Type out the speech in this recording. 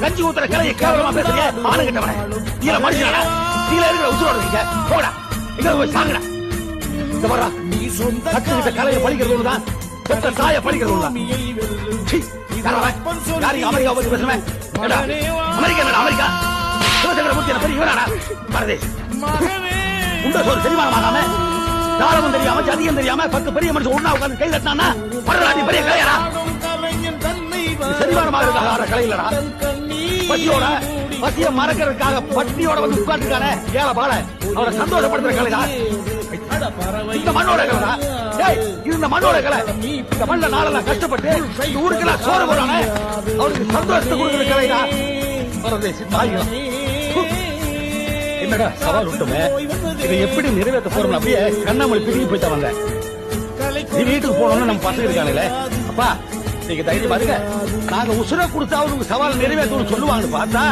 கஞ்சி ஊத்துற கலையை கேவலமா பேசுறீங்க. ஆணு கிட்டவனே, நீல மனுஷனா, நீல இருக்கிற உசுரோட இருக்கீங்க. போடா, இங்க போய் சாங்கடா. இந்த வர்றா, கட்டுக்கிட்ட கலையை பழிக்கிறது தான், பெற்ற தாயை பழிக்கிறது தான். யாரையும் அமெரிக்கா பத்தி பேசுறேன். அமெரிக்கா என்னடா அமெரிக்கா? சிவசங்கர மூர்த்தி என்ன பெரிய இவனாடா? பரதேசி உண்ட சோறு செரிமானமாகாம, தாளமும் தெரியாம, ஜதியம் தெரியாம 10 பெரிய மனுஷன் ஒண்ணா உட்கார்ந்து கை தட்டினா பரதநாட்டிய பெரிய கலையரா? செரிமானமாக ஆற கலையிலடா. பசியோட பசிய மறக்கிறதுக்காக பட்டியோட வந்து உட்கார்ந்துருக்கானே ஏழை பால, அவரை சந்தோஷப்படுத்துற கலைதா இந்த மண்ணோட கலைதா? இது இந்த மண்ணோட கலை. இந்த மண்ணில் நாளெல்லாம் கஷ்டப்பட்டு இந்த ஊருக்கெல்லாம் சோறு போறானே, அவருக்கு சந்தோஷத்தை கொடுக்குற கலைதா. பரதேசி தாய்கள், என்னடா சவால் விட்டுமே, இதை எப்படி நிறைவேற்ற போறோம்? அப்படியே கண்ணாமொழி பிரிஞ்சு போயிட்டா வந்த. நீ வீட்டுக்கு போனோம்னு நம்ம பசங்க இருக்காங்களே, அப்பா நீங்க தைரியம் பாருங்க, நாங்க உசுர கொடுத்தாவது உங்க சவால் நிறைவேற்றணும்னு சொல்லுவாங்கன்னு பார்த்தா